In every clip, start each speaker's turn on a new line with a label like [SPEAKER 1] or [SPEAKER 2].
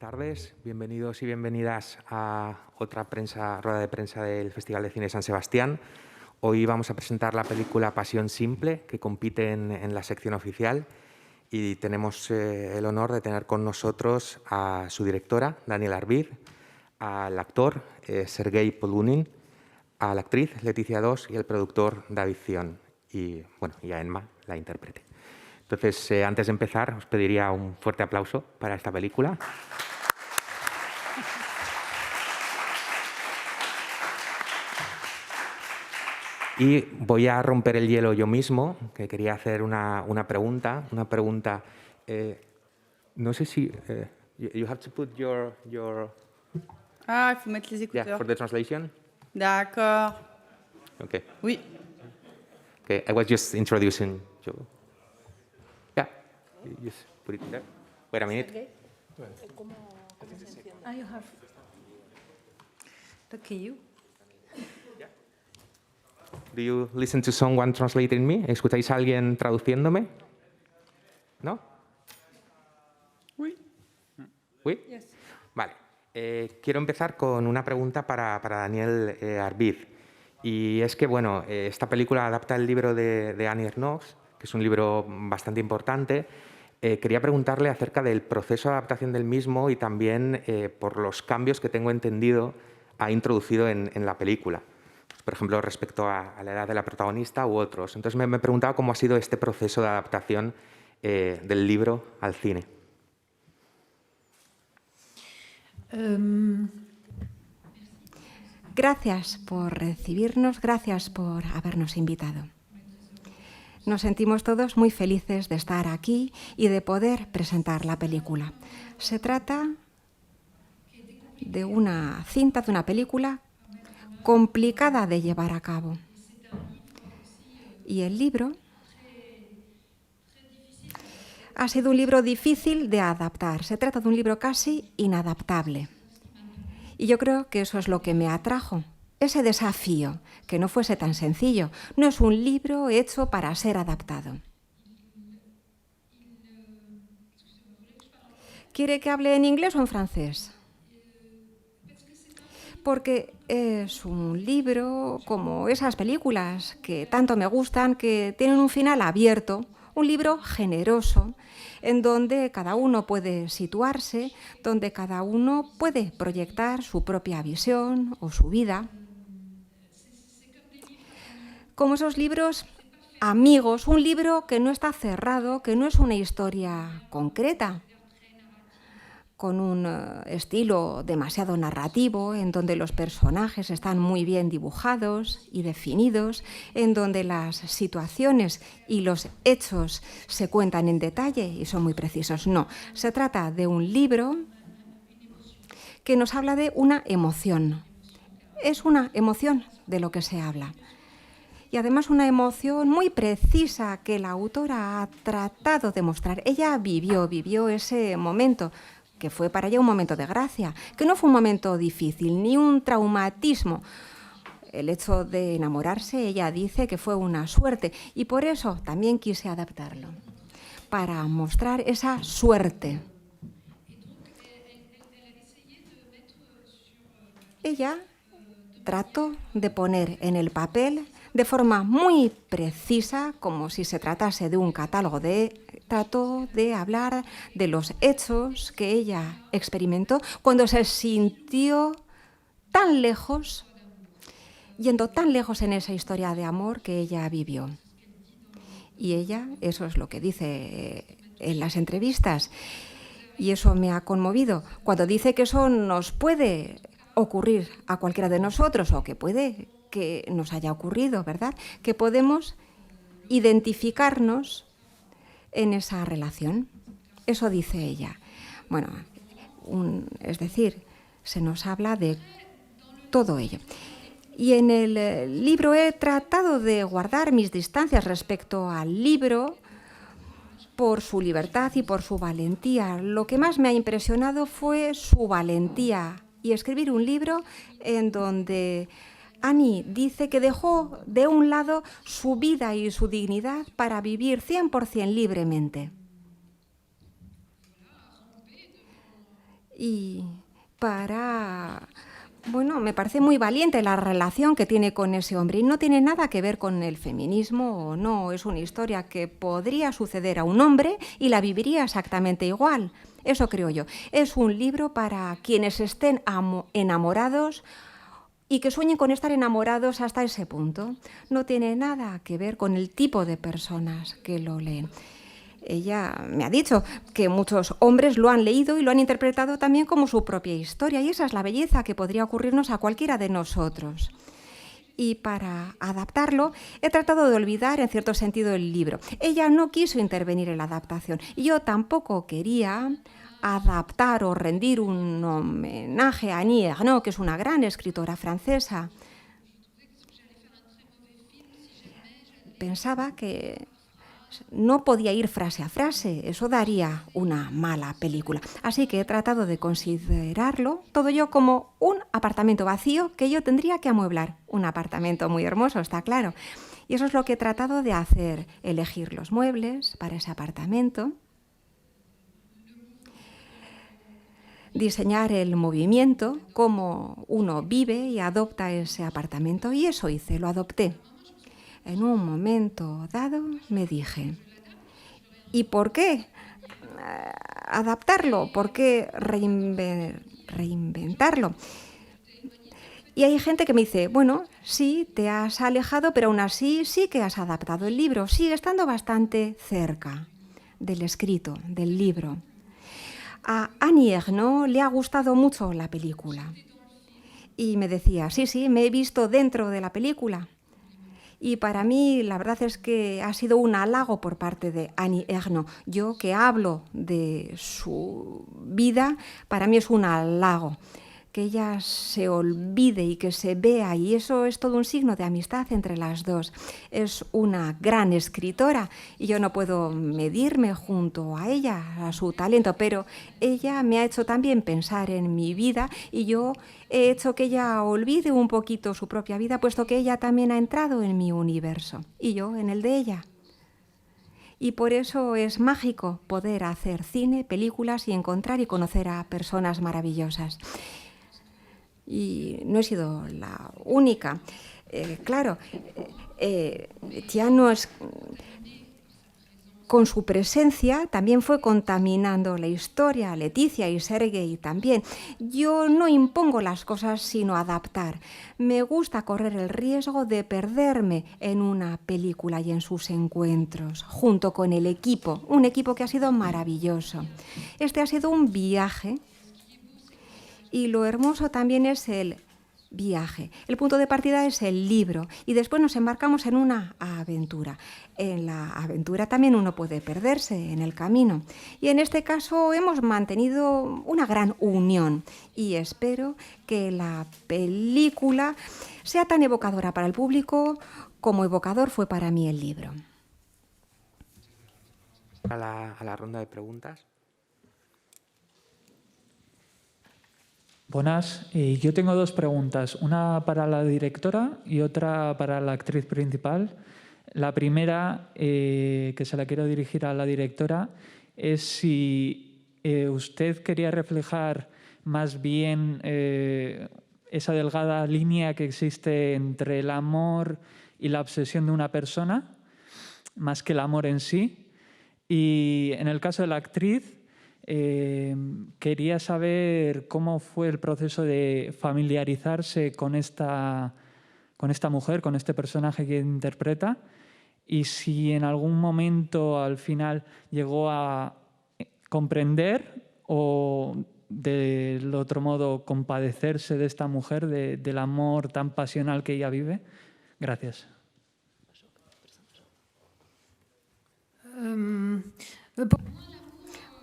[SPEAKER 1] tardes, bienvenidos y bienvenidas a otra rueda de prensa del Festival de Cine San Sebastián. Hoy vamos a presentar la película Pasión Simple, que compite en la sección oficial, y tenemos el honor de tener con nosotros a su directora, Daniela Arbiz, al actor Sergei Polunin, a la actriz Leticia Dos y al productor David Zion, y a Emma, la intérprete. Entonces, antes de empezar, os pediría un fuerte aplauso para esta película. Y voy a romper el hielo yo mismo, que quería hacer una pregunta. No sé si... you have to put your...
[SPEAKER 2] Ah, il faut mettre les écouteurs.
[SPEAKER 1] Yeah, for the translation.
[SPEAKER 2] D'accord.
[SPEAKER 1] Okay.
[SPEAKER 2] Oui.
[SPEAKER 1] Okay, I was just introducing you. Yeah, you just put it there. Wait a minute.
[SPEAKER 2] Ah, you have. Look at you.
[SPEAKER 1] Do you listen to someone translating me? ¿Escucháis a alguien traduciéndome? ¿No?
[SPEAKER 2] Oui.
[SPEAKER 1] ¿Oui?
[SPEAKER 2] Yes.
[SPEAKER 1] Vale. Quiero empezar con una pregunta para Daniel Arbiz. Y es que, esta película adapta el libro de Annie Ernaux, que es un libro bastante importante. Quería preguntarle acerca del proceso de adaptación del mismo y también por los cambios que tengo entendido ha introducido en la película. Por ejemplo, respecto a la edad de la protagonista u otros. Entonces me preguntaba cómo ha sido este proceso de adaptación del libro al cine.
[SPEAKER 3] Gracias por recibirnos, gracias por habernos invitado. Nos sentimos todos muy felices de estar aquí y de poder presentar la película. Se trata de una cinta, de una película complicada de llevar a cabo. Y el libro ha sido un libro difícil de adaptar. Se trata de un libro casi inadaptable. Y yo creo que eso es lo que me atrajo, ese desafío, que no fuese tan sencillo. No es un libro hecho para ser adaptado. ¿Quiere que hable en inglés o en francés? Porque es un libro como esas películas que tanto me gustan, que tienen un final abierto, un libro generoso, en donde cada uno puede situarse, donde cada uno puede proyectar su propia visión o su vida. Como esos libros amigos, un libro que no está cerrado, que no es una historia concreta, con un estilo demasiado narrativo, en donde los personajes están muy bien dibujados y definidos, en donde las situaciones y los hechos se cuentan en detalle y son muy precisos. No, se trata de un libro que nos habla de una emoción. Es una emoción de lo que se habla. Y además una emoción muy precisa que la autora ha tratado de mostrar. Ella vivió ese momento, que fue para ella un momento de gracia, que no fue un momento difícil, ni un traumatismo. El hecho de enamorarse, ella dice que fue una suerte, y por eso también quise adaptarlo, para mostrar esa suerte. Ella trató de poner en el papel de forma muy precisa, como si se tratase de un catálogo, trató de hablar de los hechos que ella experimentó cuando se sintió tan lejos, yendo tan lejos en esa historia de amor que ella vivió. Y ella, eso es lo que dice en las entrevistas, y eso me ha conmovido, cuando dice que eso nos puede ocurrir a cualquiera de nosotros, o que puede que nos haya ocurrido, ¿verdad? Que podemos identificarnos en esa relación. Eso dice ella. Bueno, es decir, se nos habla de todo ello. Y en el libro he tratado de guardar mis distancias respecto al libro por su libertad y por su valentía. Lo que más me ha impresionado fue su valentía y escribir un libro en donde Annie dice que dejó de un lado su vida y su dignidad para vivir 100% libremente. Y bueno, me parece muy valiente la relación que tiene con ese hombre y no tiene nada que ver con el feminismo o no, es una historia que podría suceder a un hombre y la viviría exactamente igual. Eso creo yo. Es un libro para quienes estén enamorados y que sueñen con estar enamorados hasta ese punto. No tiene nada que ver con el tipo de personas que lo leen. Ella me ha dicho que muchos hombres lo han leído y lo han interpretado también como su propia historia, y esa es la belleza que podría ocurrirnos a cualquiera de nosotros. Y para adaptarlo, he tratado de olvidar en cierto sentido el libro. Ella no quiso intervenir en la adaptación y yo tampoco quería adaptar o rendir un homenaje a Annie Ernaux, que es una gran escritora francesa. Pensaba que no podía ir frase a frase, eso daría una mala película. Así que he tratado de considerarlo todo yo como un apartamento vacío que yo tendría que amueblar. Un apartamento muy hermoso, está claro. Y eso es lo que he tratado de hacer, elegir los muebles para ese apartamento, diseñar el movimiento, cómo uno vive y adopta ese apartamento, y eso hice, lo adopté. En un momento dado me dije, ¿y por qué adaptarlo? ¿Por qué reinventarlo? Y hay gente que me dice, bueno, sí, te has alejado, pero aún así sí que has adaptado el libro, sigue estando bastante cerca del escrito, del libro. A Annie Ernaux le ha gustado mucho la película. Y me decía, sí, me he visto dentro de la película. Y para mí la verdad es que ha sido un halago por parte de Annie Ernaux. Yo que hablo de su vida, para mí es un halago. Que ella se olvide y que se vea, y eso es todo un signo de amistad entre las dos. Es una gran escritora y yo no puedo medirme junto a ella, a su talento, pero ella me ha hecho también pensar en mi vida y yo he hecho que ella olvide un poquito su propia vida, puesto que ella también ha entrado en mi universo y yo en el de ella. Y por eso es mágico poder hacer cine, películas y encontrar y conocer a personas maravillosas. Y no he sido la única. Claro, ya no es... Con su presencia también fue contaminando la historia, Leticia y Sergei también. Yo no impongo las cosas sino adaptar. Me gusta correr el riesgo de perderme en una película y en sus encuentros, junto con el equipo, un equipo que ha sido maravilloso. Este ha sido un viaje. Y lo hermoso también es el viaje. El punto de partida es el libro y después nos embarcamos en una aventura. En la aventura también uno puede perderse en el camino. Y en este caso hemos mantenido una gran unión y espero que la película sea tan evocadora para el público como evocador fue para mí el libro.
[SPEAKER 1] A la ronda de preguntas.
[SPEAKER 4] Buenas, yo tengo dos preguntas, una para la directora y otra para la actriz principal. La primera, que se la quiero dirigir a la directora, es si usted quería reflejar más bien esa delgada línea que existe entre el amor y la obsesión de una persona, más que el amor en sí. Y en el caso de la actriz, quería saber cómo fue el proceso de familiarizarse con esta mujer, con este personaje que interpreta, y si en algún momento al final llegó a comprender o del otro modo compadecerse de esta mujer, del amor tan pasional que ella vive. Gracias.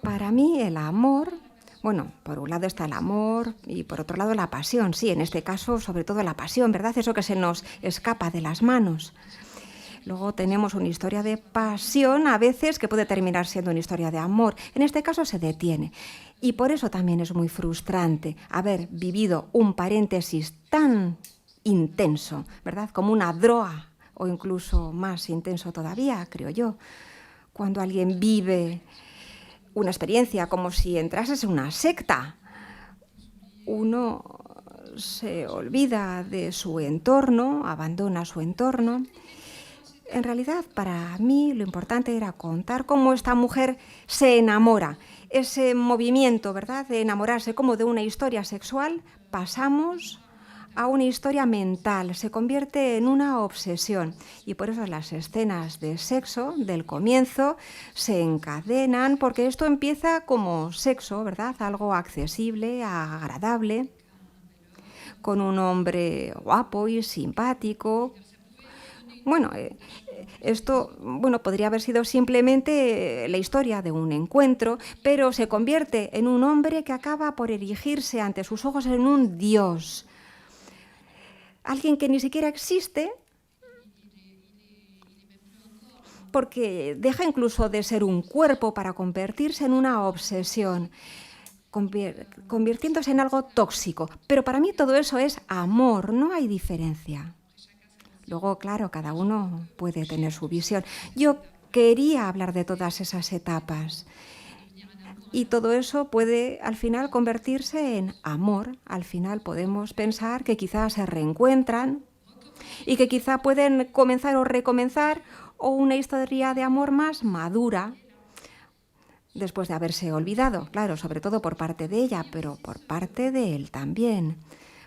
[SPEAKER 3] Para mí el amor, bueno, por un lado está el amor y por otro lado la pasión. Sí, en este caso sobre todo la pasión, ¿verdad? Eso que se nos escapa de las manos. Luego tenemos una historia de pasión a veces que puede terminar siendo una historia de amor. En este caso se detiene. Y por eso también es muy frustrante haber vivido un paréntesis tan intenso, ¿verdad? Como una droga o incluso más intenso todavía, creo yo. Cuando alguien vive una experiencia como si entrases en una secta, uno se olvida de su entorno, abandona su entorno. En realidad, para mí lo importante era contar cómo esta mujer se enamora. Ese movimiento, ¿verdad?, de enamorarse como de una historia sexual, pasamos a una historia mental, se convierte en una obsesión. Y por eso las escenas de sexo del comienzo se encadenan, porque esto empieza como sexo, ¿verdad?, algo accesible, agradable, con un hombre guapo y simpático. Bueno, esto podría haber sido simplemente la historia de un encuentro, pero se convierte en un hombre que acaba por erigirse ante sus ojos en un dios. Alguien que ni siquiera existe, porque deja incluso de ser un cuerpo para convertirse en una obsesión, convirtiéndose en algo tóxico. Pero para mí todo eso es amor, no hay diferencia. Luego, claro, cada uno puede tener su visión. Yo quería hablar de todas esas etapas. Y todo eso puede al final convertirse en amor. Al final podemos pensar que quizás se reencuentran y que quizá pueden comenzar o recomenzar, o una historia de amor más madura después de haberse olvidado, claro, sobre todo por parte de ella, pero por parte de él también.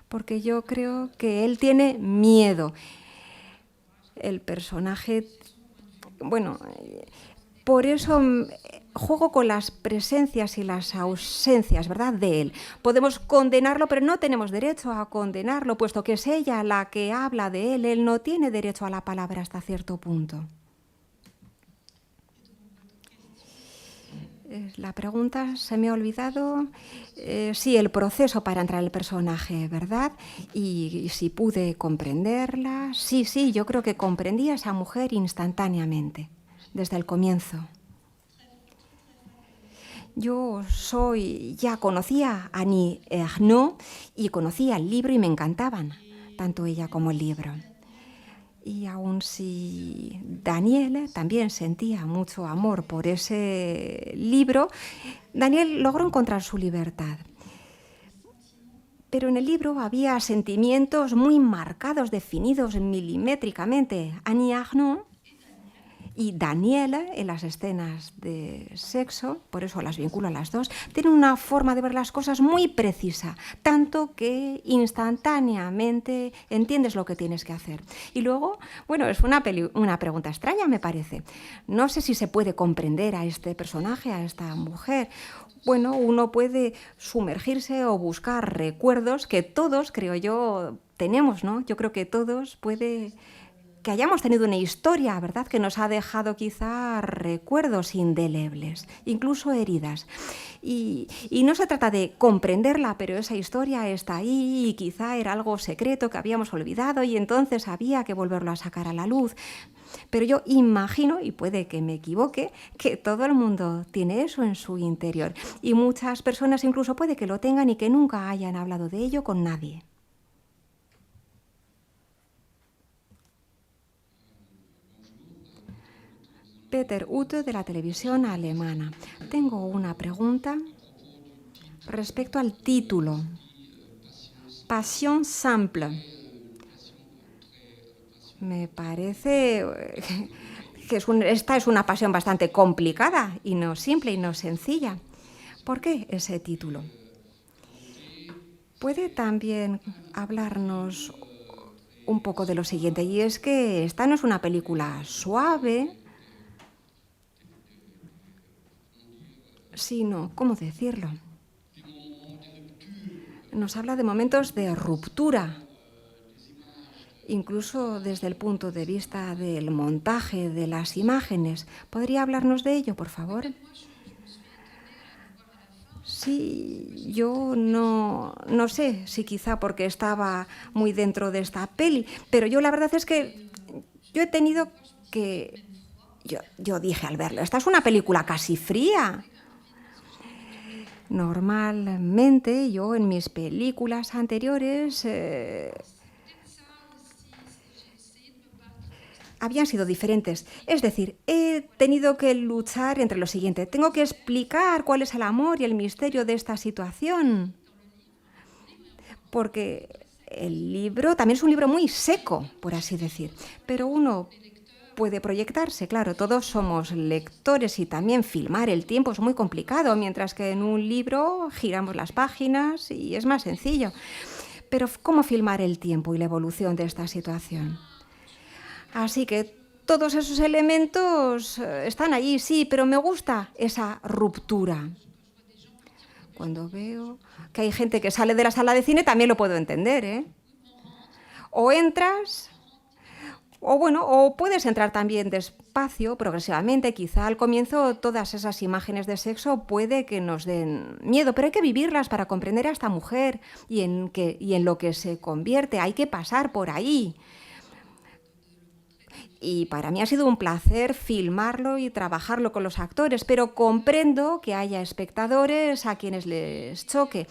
[SPEAKER 3] Porque yo creo que él tiene miedo. El personaje, por eso juego con las presencias y las ausencias, ¿verdad?, de él. Podemos condenarlo, pero no tenemos derecho a condenarlo, puesto que es ella la que habla de él. Él no tiene derecho a la palabra hasta cierto punto. La pregunta se me ha olvidado. Sí, el proceso para entrar en el personaje, ¿verdad? Y si pude comprenderla. Sí, yo creo que comprendí a esa mujer instantáneamente, desde el comienzo. Yo ya conocía a Annie Ernaux y conocía el libro y me encantaban, tanto ella como el libro. Y aun si Daniel también sentía mucho amor por ese libro, Daniel logró encontrar su libertad. Pero en el libro había sentimientos muy marcados, definidos milimétricamente. Annie Ernaux y Daniel, en las escenas de sexo, por eso las vinculo a las dos, tienen una forma de ver las cosas muy precisa, tanto que instantáneamente entiendes lo que tienes que hacer. Y luego, es una pregunta extraña, me parece. No sé si se puede comprender a este personaje, a esta mujer. Uno puede sumergirse o buscar recuerdos que todos, creo yo, tenemos, ¿no? Yo creo que todos que hayamos tenido una historia, ¿verdad?, que nos ha dejado quizá recuerdos indelebles, incluso heridas. Y no se trata de comprenderla, pero esa historia está ahí y quizá era algo secreto que habíamos olvidado y entonces había que volverlo a sacar a la luz. Pero yo imagino, y puede que me equivoque, que todo el mundo tiene eso en su interior. Y muchas personas incluso puede que lo tengan y que nunca hayan hablado de ello con nadie. Peter Ute, de la televisión alemana. Tengo una pregunta respecto al título. Passion simple. Me parece que esta es una pasión bastante complicada y no simple y no sencilla. ¿Por qué ese título? ¿Puede también hablarnos un poco de lo siguiente? Y es que esta no es una película suave, sino, ¿cómo decirlo? Nos habla de momentos de ruptura, incluso desde el punto de vista del montaje de las imágenes. ¿Podría hablarnos de ello, por favor? Sí, yo no sé si quizá porque estaba muy dentro de esta peli, pero yo la verdad es que yo he tenido que... Yo dije al verlo, esta es una película casi fría. Normalmente yo en mis películas anteriores habían sido diferentes. Es decir, he tenido que luchar entre lo siguiente. Tengo que explicar cuál es el amor y el misterio de esta situación. porque el libro también es un libro muy seco, por así decir, pero uno puede proyectarse, claro, todos somos lectores y también filmar el tiempo es muy complicado, mientras que en un libro giramos las páginas y es más sencillo. Pero ¿cómo filmar el tiempo y la evolución de esta situación? Así que todos esos elementos están allí, sí, pero me gusta esa ruptura. Cuando veo que hay gente que sale de la sala de cine, también lo puedo entender, ¿eh? O entras, o bueno, o puedes entrar también despacio, progresivamente. Quizá al comienzo todas esas imágenes de sexo puede que nos den miedo, pero hay que vivirlas para comprender a esta mujer y en lo que se convierte. Hay que pasar por ahí. Y para mí ha sido un placer filmarlo y trabajarlo con los actores, pero comprendo que haya espectadores a quienes les choque.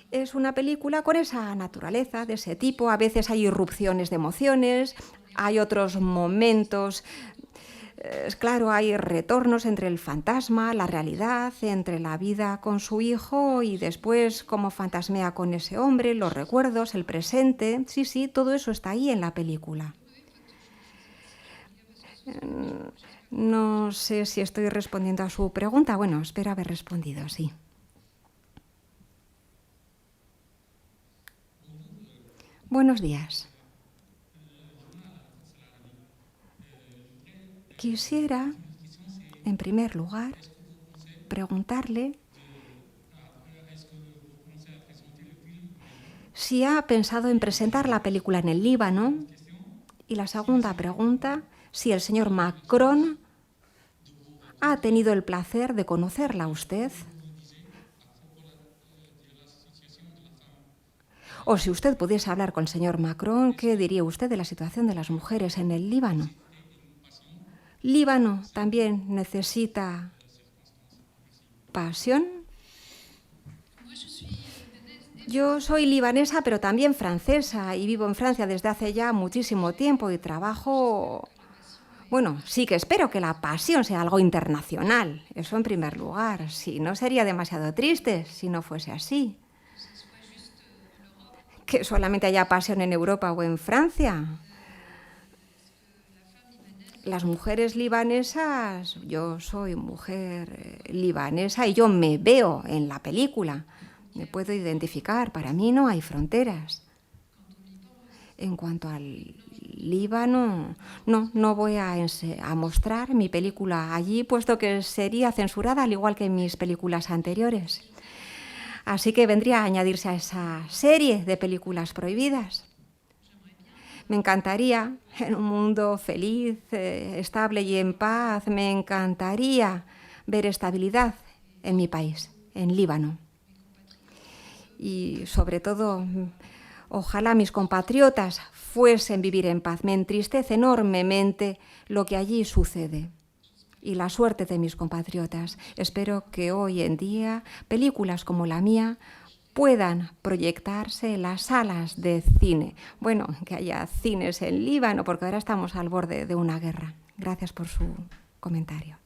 [SPEAKER 3] Es una película con esa naturaleza, de ese tipo. A veces hay irrupciones de emociones, hay otros momentos. Claro, hay retornos entre el fantasma, la realidad, entre la vida con su hijo y después cómo fantasmea con ese hombre, los recuerdos, el presente. Sí, sí, todo eso está ahí en la película. No sé si estoy respondiendo a su pregunta. Bueno, espero haber respondido, sí. Buenos días. Quisiera, en primer lugar, preguntarle si ha pensado en presentar la película en el Líbano. Y la segunda pregunta, si el señor Macron ha tenido el placer de conocerla a usted. O si usted pudiese hablar con el señor Macron, ¿qué diría usted de la situación de las mujeres en el Líbano? Líbano también necesita pasión. Yo soy libanesa, pero también francesa, y vivo en Francia desde hace ya muchísimo tiempo y trabajo... Bueno, sí que espero que la pasión sea algo internacional, eso en primer lugar. Si no, sería demasiado triste si no fuese así. Que solamente haya pasión en Europa o en Francia. Las mujeres libanesas, yo soy mujer libanesa y yo me veo en la película. Me puedo identificar, para mí no hay fronteras. En cuanto al Líbano, no voy a mostrar mi película allí, puesto que sería censurada, al igual que mis películas anteriores. Así que vendría a añadirse a esa serie de películas prohibidas. Me encantaría, en un mundo feliz, estable y en paz, me encantaría ver estabilidad en mi país, en Líbano. Y sobre todo, ojalá mis compatriotas fuesen vivir en paz. Me entristece enormemente lo que allí sucede y la suerte de mis compatriotas. Espero que hoy en día películas como la mía puedan proyectarse en las salas de cine. Bueno, que haya cines en Líbano, porque ahora estamos al borde de una guerra. Gracias por su comentario.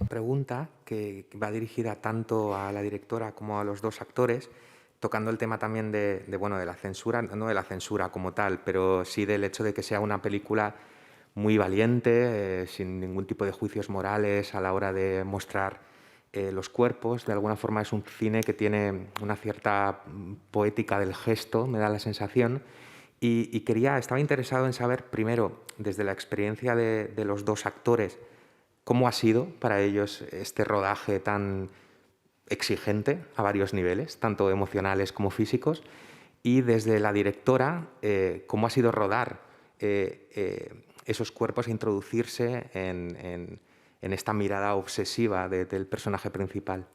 [SPEAKER 1] Pregunta que va dirigida tanto a la directora como a los dos actores, tocando el tema también de la censura, no de la censura como tal, pero sí del hecho de que sea una película muy valiente, sin ningún tipo de juicios morales a la hora de mostrar los cuerpos. De alguna forma es un cine que tiene una cierta poética del gesto, me da la sensación, y estaba interesado en saber, primero, desde la experiencia de los dos actores, cómo ha sido para ellos este rodaje tan exigente a varios niveles, tanto emocionales como físicos, y desde la directora, cómo ha sido rodar esos cuerpos e introducirse en esta mirada obsesiva del personaje principal.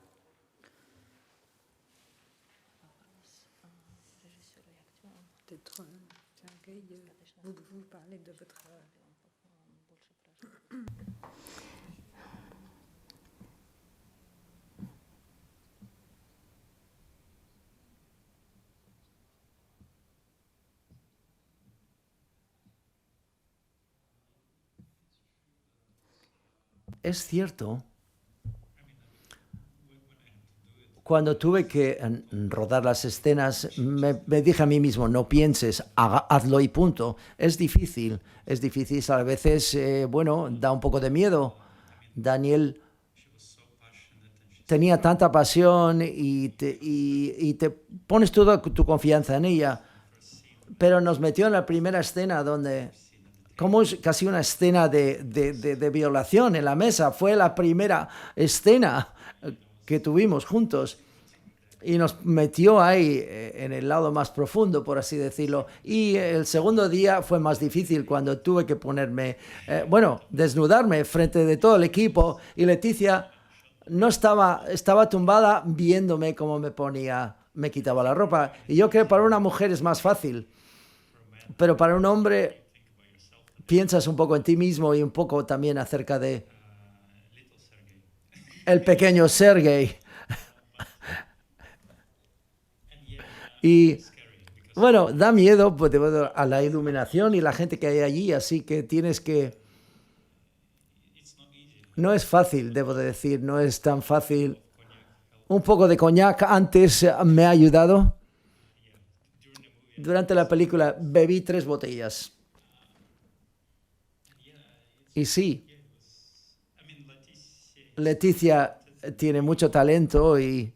[SPEAKER 5] Es cierto cuando tuve que rodar las escenas, me dije a mí mismo, no pienses, hazlo y punto. Es difícil, a veces, da un poco de miedo. Daniel tenía tanta pasión y te pones toda tu confianza en ella, pero nos metió en la primera escena donde, como es casi una escena de violación en la mesa, fue la primera escena que tuvimos juntos y nos metió ahí en el lado más profundo, por así decirlo. Y el segundo día fue más difícil cuando tuve que ponerme, desnudarme frente de todo el equipo y Leticia no estaba tumbada viéndome cómo me quitaba la ropa. Y yo creo que para una mujer es más fácil, pero para un hombre piensas un poco en ti mismo y un poco también acerca de el pequeño Sergei. Y bueno, da miedo pues, a la iluminación y la gente que hay allí, así que tienes que... No es fácil, debo de decir, no es tan fácil. Un poco de coñac antes me ha ayudado. Durante la película bebí 3 botellas. Y sí, Leticia tiene mucho talento y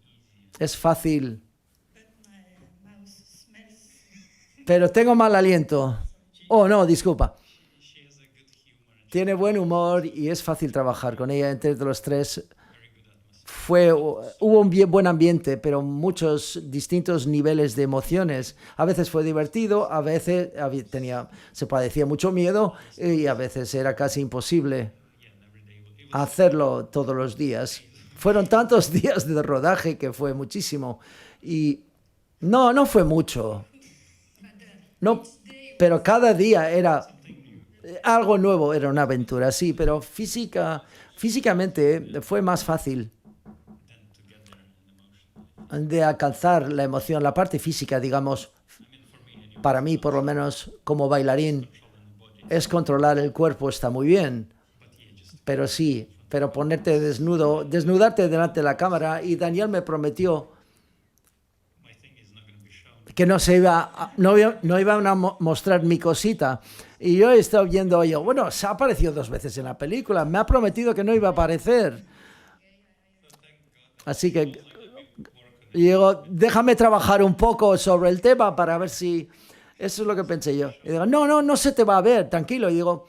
[SPEAKER 5] es fácil. Pero tengo mal aliento. Oh, no, disculpa. Tiene buen humor y es fácil trabajar con ella. Entre los 3 hubo un buen ambiente, pero muchos distintos niveles de emociones. A veces fue divertido, a veces se padecía mucho miedo y a veces era casi imposible hacerlo todos los días. Fueron tantos días de rodaje que fue muchísimo. Y no fue mucho. No, pero cada día era algo nuevo, era una aventura, sí, pero físicamente fue más fácil de alcanzar la emoción, la parte física, digamos, para mí, por lo menos, como bailarín, es controlar el cuerpo, está muy bien, pero sí, pero ponerte desnudarte delante de la cámara, y Daniel me prometió que no iba a mostrar mi cosita. Y yo he estado viendo, se ha aparecido 2 veces en la película, me ha prometido que no iba a aparecer. Así que digo, déjame trabajar un poco sobre el tema para ver si... Eso es lo que pensé yo. Y digo, no se te va a ver, tranquilo. Y digo,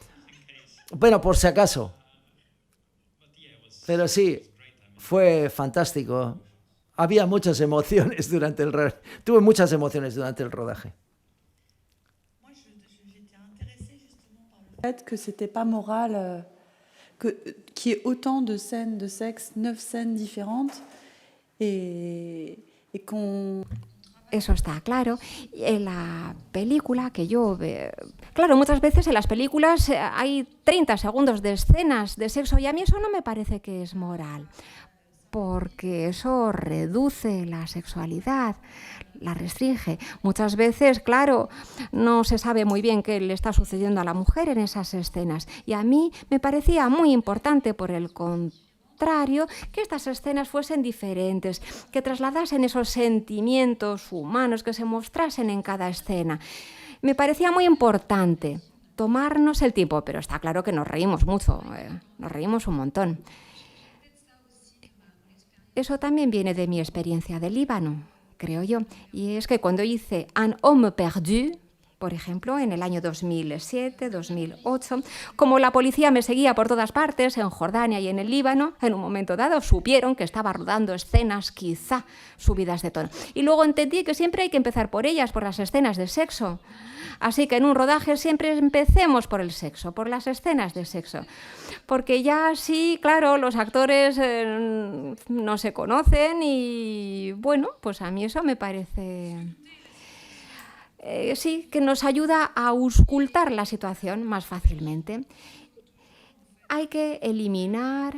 [SPEAKER 5] bueno, por si acaso. Pero sí, fue fantástico. Había muchas emociones tuve muchas emociones durante el rodaje.
[SPEAKER 2] Que c'était pas moral, qu'il y ait autant de scènes de sexe, 9 scènes différentes, et qu'on...
[SPEAKER 3] Eso está claro. En la película que yo veo... Claro, muchas veces en las películas hay 30 segundos de escenas de sexo y a mí eso no me parece que es moral, porque eso reduce la sexualidad, la restringe. Muchas veces, claro, no se sabe muy bien qué le está sucediendo a la mujer en esas escenas. Y a mí me parecía muy importante, por el contrario, que estas escenas fuesen diferentes, que trasladasen esos sentimientos humanos, que se mostrasen en cada escena. Me parecía muy importante tomarnos el tiempo, pero está claro que nos reímos mucho, nos reímos un montón. Eso también viene de mi experiencia de Líbano, creo yo. Y es que cuando hice Un homme perdu, por ejemplo, en el año 2007, 2008, como la policía me seguía por todas partes, en Jordania y en el Líbano, en un momento dado supieron que estaba rodando escenas quizá subidas de tono. Y luego entendí que siempre hay que empezar por ellas, por las escenas de sexo. Así que en un rodaje siempre empecemos por el sexo, por las escenas de sexo. Porque ya sí, claro, los actores no se conocen y bueno, pues a mí eso me parece... sí, que nos ayuda a auscultar la situación más fácilmente. Hay que eliminar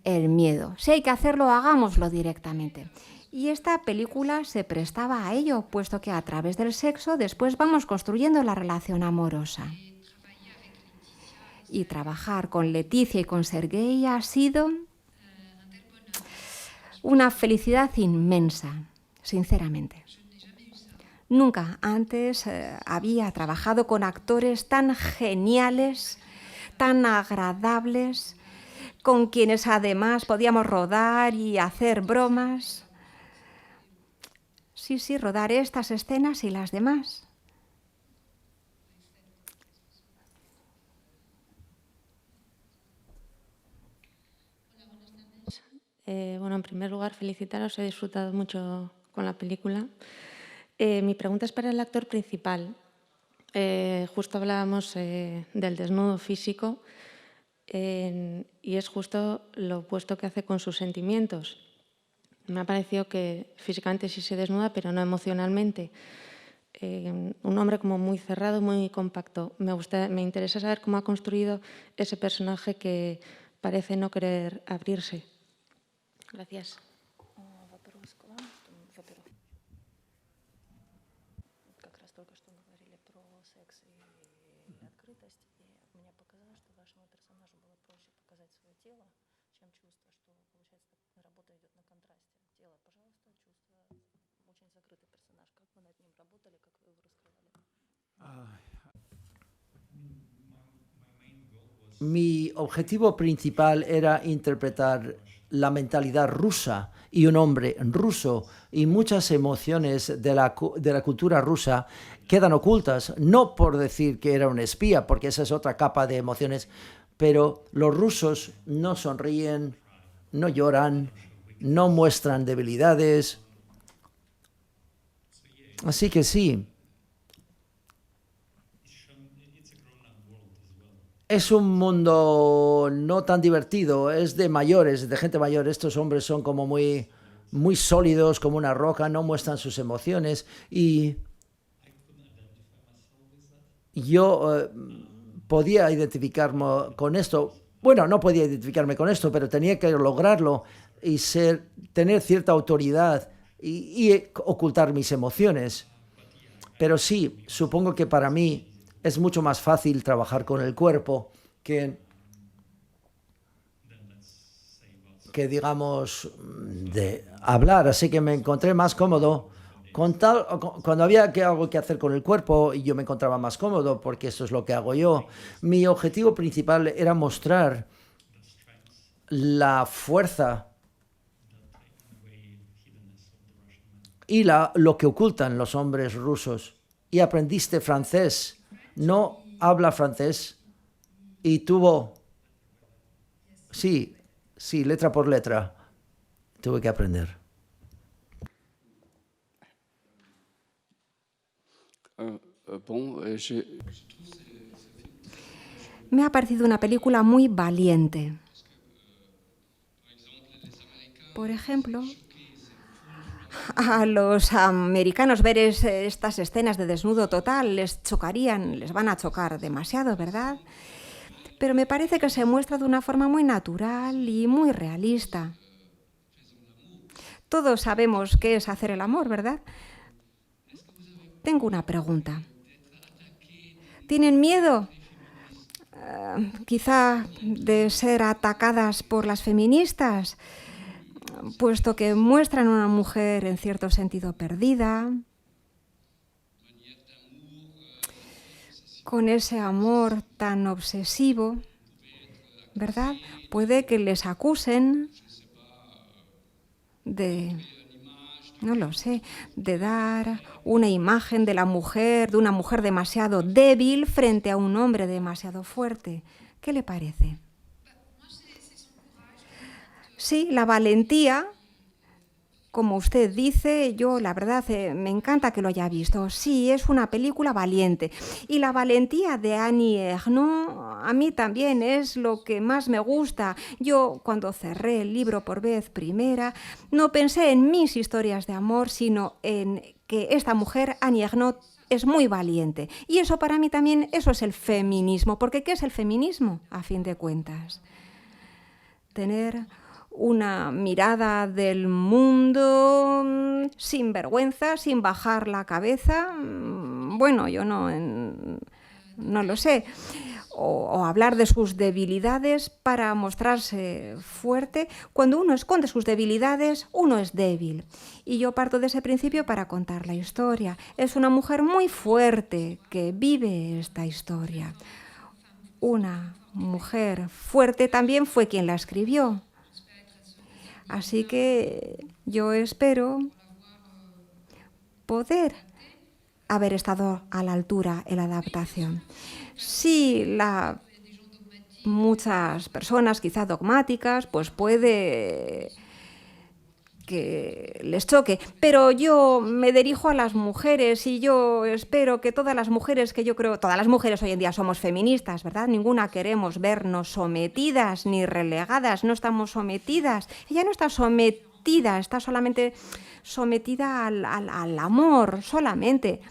[SPEAKER 3] el miedo. Si hay que hacerlo, hagámoslo directamente. Y esta película se prestaba a ello, puesto que a través del sexo después vamos construyendo la relación amorosa. Y trabajar con Leticia y con Sergei ha sido una felicidad inmensa, sinceramente. Nunca antes había trabajado con actores tan geniales, tan agradables, con quienes además podíamos rodar y hacer bromas. Sí, rodar estas escenas y las demás.
[SPEAKER 6] Bueno, en primer lugar, felicitaros, he disfrutado mucho con la película. Mi pregunta es para el actor principal. Justo hablábamos del desnudo físico y es justo lo opuesto que hace con sus sentimientos. Me ha parecido que físicamente sí se desnuda, pero no emocionalmente. Un hombre como muy cerrado, muy compacto. Me interesa saber cómo ha construido ese personaje que parece no querer abrirse. Gracias.
[SPEAKER 5] Mi objetivo principal era interpretar la mentalidad rusa y un hombre ruso, y muchas emociones de la cultura rusa quedan ocultas, no por decir que era un espía, porque esa es otra capa de emociones, pero los rusos no sonríen, no lloran, no muestran debilidades. Así que sí. Es un mundo no tan divertido, es de mayores, de gente mayor. Estos hombres son como muy sólidos, como una roca, no muestran sus emociones. Y yo podía identificarme con esto. Bueno, no podía identificarme con esto, pero tenía que lograrlo y tener cierta autoridad y ocultar mis emociones. Pero sí, supongo que para mí es mucho más fácil trabajar con el cuerpo que digamos, de hablar. Así que me encontré más cómodo cuando había algo que hacer con el cuerpo, y yo me encontraba más cómodo porque eso es lo que hago yo. Mi objetivo principal era mostrar la fuerza y lo que ocultan los hombres rusos. Y aprendiste francés. No habla francés y tuvo, sí, letra por letra, tuve que aprender.
[SPEAKER 3] Me ha parecido una película muy valiente. Por ejemplo, a los americanos ver estas escenas de desnudo total les chocarían, les van a chocar demasiado, ¿verdad? Pero me parece que se muestra de una forma muy natural y muy realista. Todos sabemos qué es hacer el amor, ¿verdad? Tengo una pregunta. ¿Tienen miedo? Quizá de ser atacadas por las feministas, puesto que muestran a una mujer en cierto sentido perdida, con ese amor tan obsesivo, ¿verdad? Puede que les acusen de, no lo sé, de dar una imagen de una mujer demasiado débil frente a un hombre demasiado fuerte. ¿Qué le parece? Sí, la valentía, como usted dice, yo la verdad me encanta que lo haya visto. Sí, es una película valiente. Y la valentía de Annie Ernaux a mí también es lo que más me gusta. Yo cuando cerré el libro por vez primera, no pensé en mis historias de amor, sino en que esta mujer, Annie Ernaux, es muy valiente. Y eso para mí también, eso es el feminismo. Porque ¿qué es el feminismo, a fin de cuentas? Tener una mirada del mundo sin vergüenza, sin bajar la cabeza. Bueno, yo no lo sé. o hablar de sus debilidades para mostrarse fuerte. Cuando uno esconde sus debilidades, uno es débil. Y yo parto de ese principio para contar la historia. Es una mujer muy fuerte que vive esta historia. Una mujer fuerte también fue quien la escribió. Así que yo espero poder haber estado a la altura en la adaptación. Sí, muchas personas, quizá dogmáticas, pues puede que les choque, pero yo me dirijo a las mujeres y yo espero que todas las mujeres, que yo creo, todas las mujeres hoy en día somos feministas, ¿verdad? Ninguna queremos vernos sometidas ni relegadas, no estamos sometidas. Ella no está sometida, está solamente sometida al amor, solamente.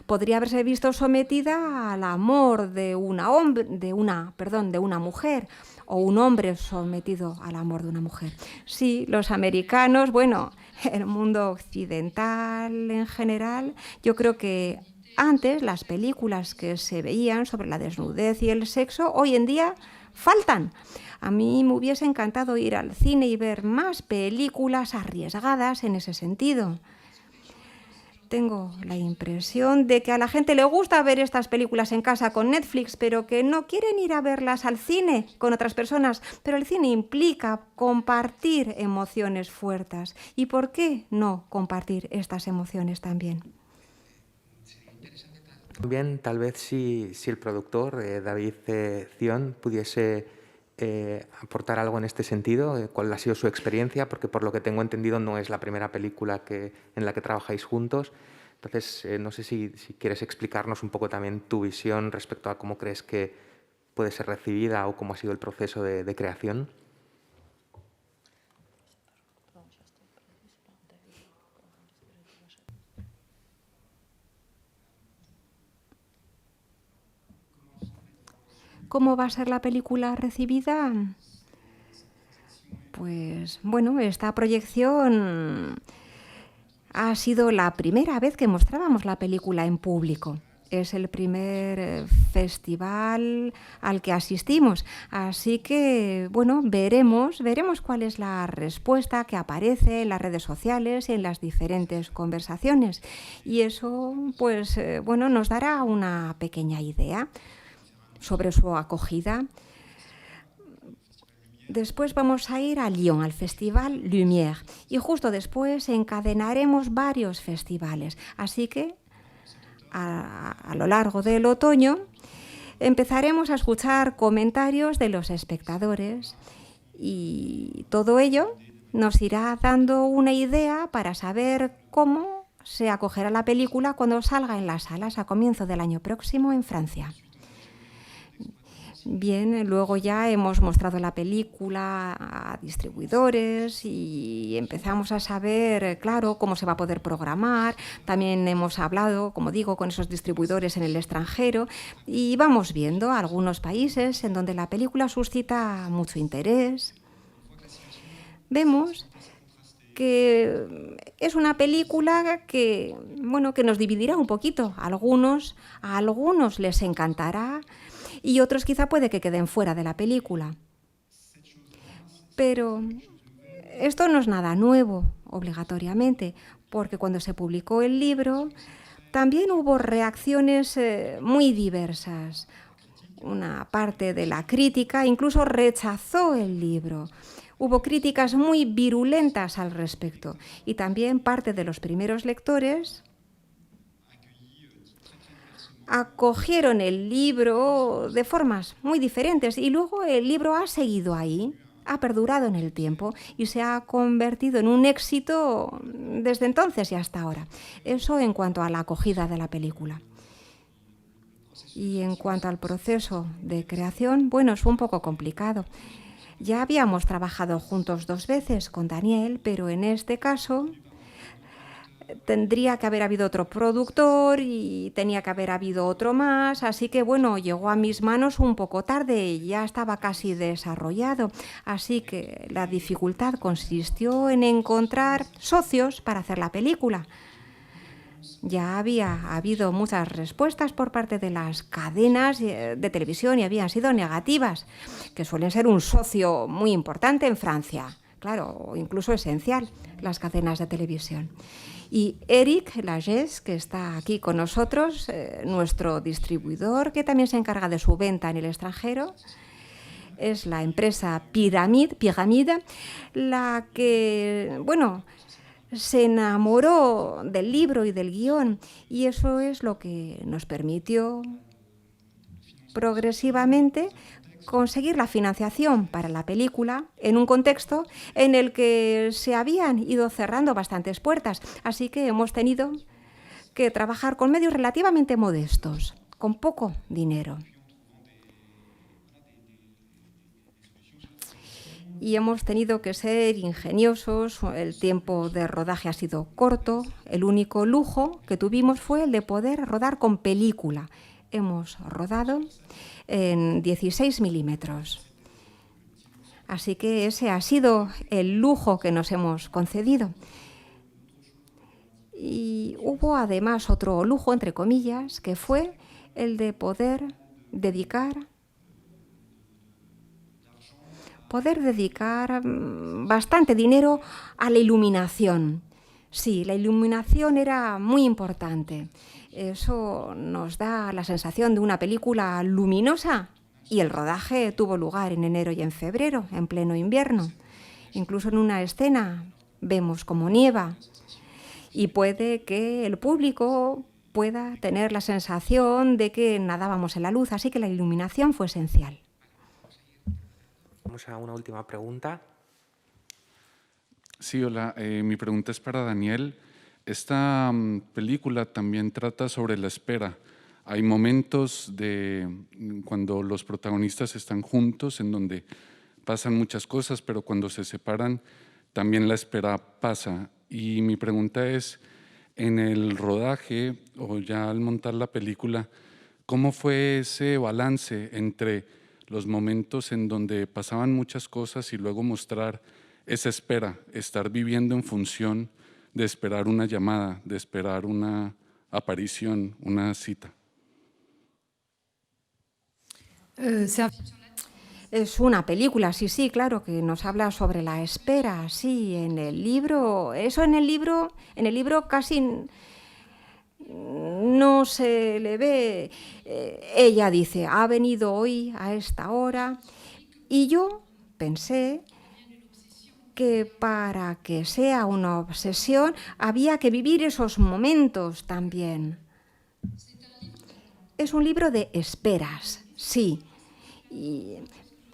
[SPEAKER 3] Podría haberse visto sometida al amor de una mujer, o un hombre sometido al amor de una mujer. Sí, los americanos, bueno, el mundo occidental en general, yo creo que antes las películas que se veían sobre la desnudez y el sexo, hoy en día faltan. A mí me hubiese encantado ir al cine y ver más películas arriesgadas en ese sentido. Tengo la impresión de que a la gente le gusta ver estas películas en casa con Netflix, pero que no quieren ir a verlas al cine con otras personas. Pero el cine implica compartir emociones fuertes. ¿Y por qué no compartir estas emociones también?
[SPEAKER 1] También, tal vez, si el productor, David Zion, pudiese aportar algo en este sentido, cuál ha sido su experiencia, porque por lo que tengo entendido no es la primera película en la que trabajáis juntos. Entonces, no sé si quieres explicarnos un poco también tu visión respecto a cómo crees que puede ser recibida o cómo ha sido el proceso de creación.
[SPEAKER 3] ¿Cómo va a ser la película recibida? Pues bueno, esta proyección ha sido la primera vez que mostrábamos la película en público. Es el primer festival al que asistimos. Así que, bueno, veremos cuál es la respuesta que aparece en las redes sociales y en las diferentes conversaciones. Y eso, pues, bueno, nos dará una pequeña idea sobre su acogida. Después vamos a ir a Lyon, al Festival Lumière, y justo después encadenaremos varios festivales. Así que a lo largo del otoño empezaremos a escuchar comentarios de los espectadores y todo ello nos irá dando una idea para saber cómo se acogerá la película cuando salga en las salas a comienzo del año próximo en Francia. Bien, luego ya hemos mostrado la película a distribuidores y empezamos a saber, claro, cómo se va a poder programar. También hemos hablado, como digo, con esos distribuidores en el extranjero y vamos viendo algunos países en donde la película suscita mucho interés. Vemos que es una película que, bueno, que nos dividirá un poquito. A algunos les encantará y otros quizá puede que queden fuera de la película. Pero esto no es nada nuevo, obligatoriamente, porque cuando se publicó el libro también hubo reacciones muy diversas. Una parte de la crítica incluso rechazó el libro. Hubo críticas muy virulentas al respecto y también parte de los primeros lectores acogieron el libro de formas muy diferentes y luego el libro ha seguido ahí, ha perdurado en el tiempo y se ha convertido en un éxito desde entonces y hasta ahora. Eso en cuanto a la acogida de la película. Y en cuanto al proceso de creación, bueno, es un poco complicado. Ya habíamos trabajado juntos 2 veces con Daniel, pero en este caso tendría que haber habido otro productor y tenía que haber habido otro más, así que bueno, llegó a mis manos un poco tarde, ya estaba casi desarrollado, así que la dificultad consistió en encontrar socios para hacer la película. Ya había habido muchas respuestas por parte de las cadenas de televisión y habían sido negativas, que suelen ser un socio muy importante en Francia, claro, incluso esencial, las cadenas de televisión. Y Eric Lagés, que está aquí con nosotros, nuestro distribuidor, que también se encarga de su venta en el extranjero, es la empresa Pyramide, la que, bueno, se enamoró del libro y del guión, y eso es lo que nos permitió progresivamente conseguir la financiación para la película en un contexto en el que se habían ido cerrando bastantes puertas, así que hemos tenido que trabajar con medios relativamente modestos, con poco dinero. Y hemos tenido que ser ingeniosos, el tiempo de rodaje ha sido corto, el único lujo que tuvimos fue el de poder rodar con película. Hemos rodado en 16 milímetros. Así que ese ha sido el lujo que nos hemos concedido. Y hubo además otro lujo, entre comillas, que fue el de poder dedicar bastante dinero a la iluminación. Sí, la iluminación era muy importante. Eso nos da la sensación de una película luminosa, y el rodaje tuvo lugar en enero y en febrero, en pleno invierno. Incluso en una escena vemos como nieva, y puede que el público pueda tener la sensación de que nadábamos en la luz, así que la iluminación fue esencial.
[SPEAKER 1] Vamos a una última pregunta.
[SPEAKER 7] Sí, hola. Mi pregunta es para Daniel. Esta película también trata sobre la espera. Hay momentos cuando los protagonistas están juntos en donde pasan muchas cosas, pero cuando se separan también la espera pasa. Y mi pregunta es, en el rodaje o ya al montar la película, ¿cómo fue ese balance entre los momentos en donde pasaban muchas cosas y luego mostrar esa espera, estar viviendo en función de esperar una llamada, de esperar una aparición, una cita?
[SPEAKER 3] Es una película, sí, claro, que nos habla sobre la espera, sí, en el libro, eso en el libro casi no se le ve. Ella dice, ha venido hoy a esta hora, y yo pensé que para que sea una obsesión había que vivir esos momentos también. Es un libro de esperas, sí,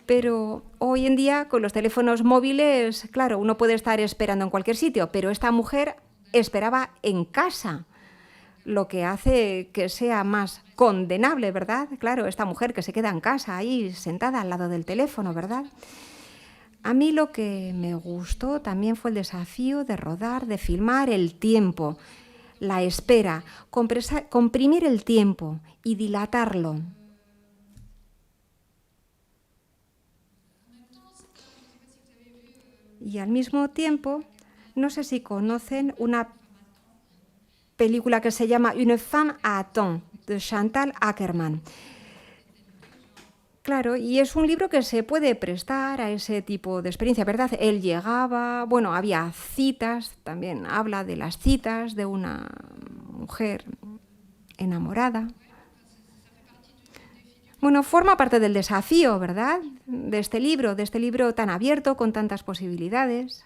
[SPEAKER 3] pero hoy en día con los teléfonos móviles, claro, uno puede estar esperando en cualquier sitio, pero esta mujer esperaba en casa, lo que hace que sea más condenable, ¿verdad? Claro, esta mujer que se queda en casa ahí sentada al lado del teléfono, ¿verdad? A mí lo que me gustó también fue el desafío de rodar, de filmar el tiempo, la espera, comprimir el tiempo y dilatarlo. Y al mismo tiempo, no sé si conocen una película que se llama Une femme attend, de Chantal Akerman. Claro, y es un libro que se puede prestar a ese tipo de experiencia, ¿verdad? Él llegaba, bueno, había citas, también habla de las citas de una mujer enamorada. Bueno, forma parte del desafío, ¿verdad? De este libro tan abierto, con tantas posibilidades.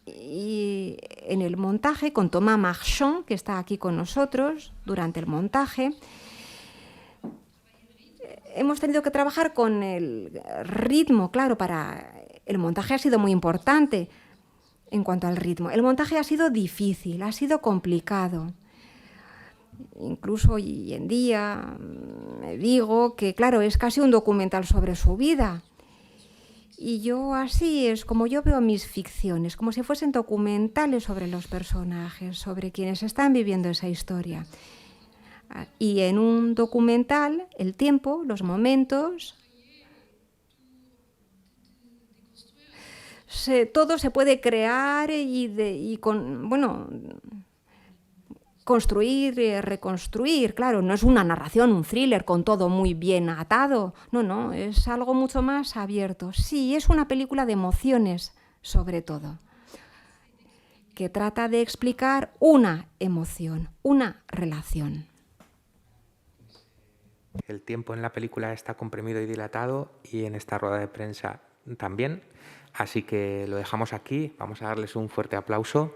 [SPEAKER 3] Y en el montaje, con Thomas Marchand, que está aquí con nosotros durante el montaje, hemos tenido que trabajar con el ritmo, claro, para el montaje ha sido muy importante en cuanto al ritmo. El montaje ha sido difícil, ha sido complicado. Incluso hoy en día me digo que, claro, es casi un documental sobre su vida. Y yo así es como yo veo mis ficciones, como si fuesen documentales sobre los personajes, sobre quienes están viviendo esa historia. Y en un documental, el tiempo, los momentos, todo se puede crear construir y reconstruir. Claro, no es una narración, un thriller con todo muy bien atado. No, es algo mucho más abierto. Sí, es una película de emociones, sobre todo, que trata de explicar una emoción, una relación.
[SPEAKER 1] El tiempo en la película está comprimido y dilatado y en esta rueda de prensa también. Así que lo dejamos aquí. Vamos a darles un fuerte aplauso.